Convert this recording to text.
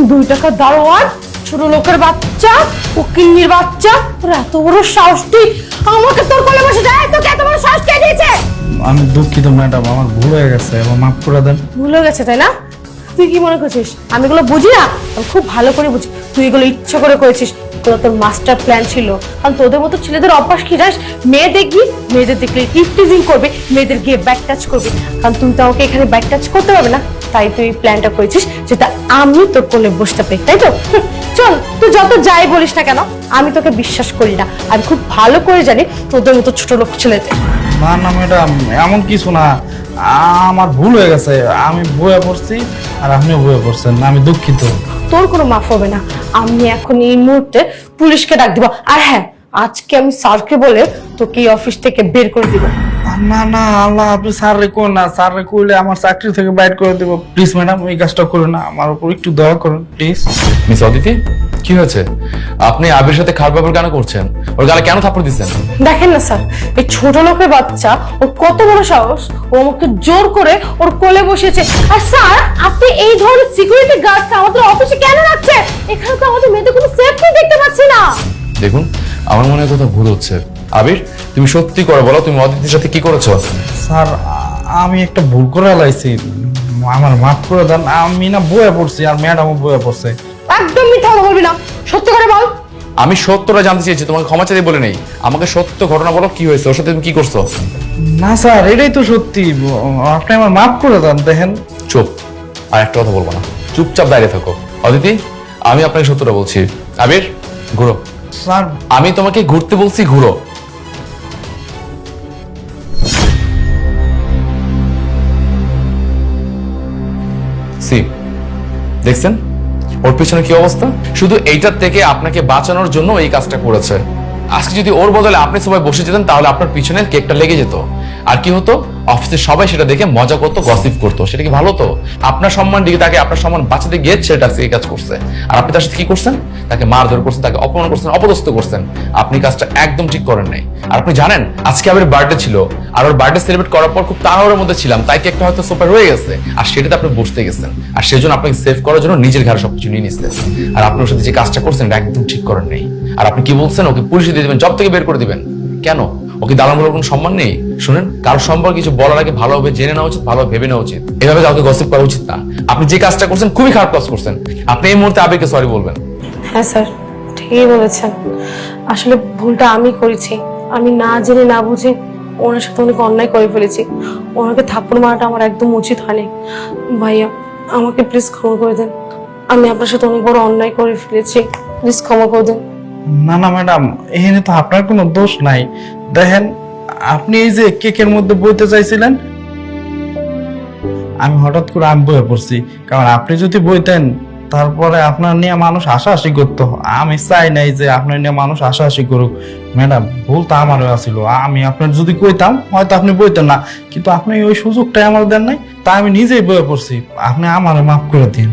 2 টাকা দারোয়ান, ছোট লোকের বাচ্চা, ফকিন্নির বাচ্চা, তোর এত বড় সাহস তুই আমাকে তোর কোলে বসে যায়? তোকে এত বড় সাহস কে দিয়েছে? আমি দুঃখিত ম্যাডাম, আমার ভুল হয়ে গেছে, আমার মাফ করে দেন। ভুল হয়ে গেছে তাই না? তুই কি মনে করছিস আমি এগুলো বুঝি না? আমি খুব ভালো করে বুঝি। তুই এগুলো ইচ্ছা করে করেছিস, এগুলো তোর মাস্টার প্ল্যান ছিল। কারণ তোদের মতো ছেলেদের অভ্যাস কি জানিস? মেয়েদের দেখলে টিজিং করবে, মেয়েদের গিয়ে ব্যাক টাচ করবে। কারণ তুই তো আমাকে এখানে ব্যাক টাচ করতে পারবে না, তাই তুই প্ল্যানটা করেছিস যেটা আমি তোর কোলে বসতে পারি, তাই তো? চল, তুই যত যাই বলিস না কেন, আমি তোকে বিশ্বাস করি না। আমি খুব ভালো করে জানি তোদের মতো ছোট লোক ছেলেদের। না না ম্যাডাম, এমন কিছু না, আমার ভুল হয়ে গেছে, আমি বয়ে পড়ছি আর আপনিও বয়ে পড়ছেন, আমি দুঃখিত। তোর কোনো মাফ হবে না। আমি এখন এই মুহূর্তে পুলিশকে ডাক দিব। আর হ্যাঁ, আজকে আমি স্যারকে বলে তোকে এই অফিস থেকে বের করে দিব। না না আল্লাহ, আপনি স্যাররে কোন না, স্যাররে কইলে আমার চাকরি থেকে বাইর করে দেব। প্লিজ ম্যাডাম, এই কাজটা করুন না, আমার উপর একটু দয়া করুন প্লিজ। মিস অদিতি, কি হয়েছে? আপনি আবির সাথে খারাপ ব্যবহার কেন করছেন? ওর গালে কেন থাপ্পড় দিচ্ছেন? দেখেন না স্যার, এই ছোট লোকের বাচ্চা, ওর কত বড় সাহস, ও আমাকে জোর করে ওর কোলে বসেছে। আর স্যার, আপনি এই ধরনের সিকিউরিটি গার্ডকে আমাদের অফিসে কেন রাখছেন? এখানে তো আমাদের মেয়েদের কোনো সেফটি দেখতে পাচ্ছি না। দেখুন, আমার মনে হয় কোথাও ভুল হচ্ছে। আবির, তুমি সত্যি করে বলো, তুমি অদিতির সাথে কি করেছো? স্যার, আমি একটা ভুল করে লাইছি, আমার মাফ করে দেন। আমি না বয়ে পড়ছি আর ম্যাডামও বয়ে পড়ছে। একদম মিথ্যা কথা বলবি না, সত্য করে বল। আমি সত্যটা জানতে চেয়েছি, তোমাকে ক্ষমা চাইতে বলে নেই। আমাকে সত্য ঘটনা বলো, কি হয়েছে, ওর সাথে তুমি কি করছো? না স্যার, এটাই তো সত্যি, আপনি আমার মাফ করে দেন। দেখেন, চুপ, আর একটা কথা বলবো না, চুপচাপ দাঁড়িয়ে থাকো। অদিতি, আমি আপনাকে সত্যটা বলছি। আবির, ঘুরো। স্যার, আমি তোমাকে ঘুরতে বলছি, ঘুরো। সি, দেখছেন ওর পিছনে কি অবস্থা? শুধু এইটার থেকে আপনাকে বাঁচানোর জন্য এই কাজটা করেছে। আজকে যদি ওর বদলে আপনি সবাই বসে যেতেন, তাহলে আপনার পিছনে কেকটা লেগে যেত। আর কি হতো? অফিসে সবাই সেটা দেখে মজা করতো, গসিপ করতো। সেটা কি ভালো? তো আপনার সম্মান দিকে তাকে আপনার সম্মান বাঁচাতে গিয়ে সেটা এই কাজ করছে। আর আপনি তার সাথে কি করছেন? তাকে মারধর করছেন, তাকে অপমান করছেন, অপদস্থ করছেন। আপনি কাজটা একদম ঠিক করেন নাই। আর আপনি জানেন আজকে আমার বার্থডে ছিল, আর ওর বার্থডে সেলিব্রেট করার পর খুব তাড়াহুড়োর মধ্যে ছিলাম, তাই কেকটা হয়তো সোফায় রয়ে গেছে। আর সেটাতে আপনি বসতে গেছেন, আর সেজন্য আপনাকে সেভ করার জন্য নিজের ঘরে সবকিছু নিয়ে নিচ্ছেন। আর আপনি ওর সাথে যে কাজটা করছেন এটা একদম ঠিক করেন নাই। আর আপনি কি বলছেন? ওকে পুলিশে দিয়ে দেবেন, জব থেকে বের করে দিবেন। কেন? ওকে দালাল বলার কোনো সম্মান নেই? শুনেন, কারোর সম্পর্কে কিছু বলার আগে ভালোভাবে জেনে নেওয়া উচিত, ভালোভাবে ভেবে নেওয়া উচিত। এভাবে কাউকে গসিপ করা উচিত না। আপনি যে কাজটা করছেন খুবই খারাপ কাজ করছেন। আপনি এই মুহূর্তে আবেগকে সরি বলবেন। হ্যাঁ স্যার, ঠিকই বলেছেন। আসলে ভুলটা আমি করেছি। আমি না জেনে না বুঝে ওনার সাথে অনেক অন্যায় করে ফেলেছি। ওনাকে থাপ্পড় মারাটা আমার একদম উচিত হয়নি। ভাইয়া, আমাকে প্লিজ ক্ষমা করে দেন। আমি আপনার সাথে অনেক বড় অন্যায় করে ফেলেছি, প্লিজ ক্ষমা করে দেন। না না ম্যাডাম, এখানে তো আপনার কোনো দোষ নাই। দেখেন, আপনি এই যে কেকের মধ্যে বইতে চাইছিলেন, আমি হঠাৎ করে আমি বয়ে পড়ছি। কারণ আপনি যদি বইতেন, তারপরে আপনার নিয়ে মানুষ হাসাহাসি করতো। আমি চাই নাই যে আপনার নিয়ে মানুষ হাসাহাসি করুক। ম্যাডাম, ভুল তো আমারও আছিল। আমি আপনার যদি কইতাম, হয়তো আপনি বইতেন না, কিন্তু আপনি ওই সুযোগটাই আমার দেন নাই, তাই আমি নিজেই বয়ে পড়ছি। আপনি আমারে মাফ করে দিন।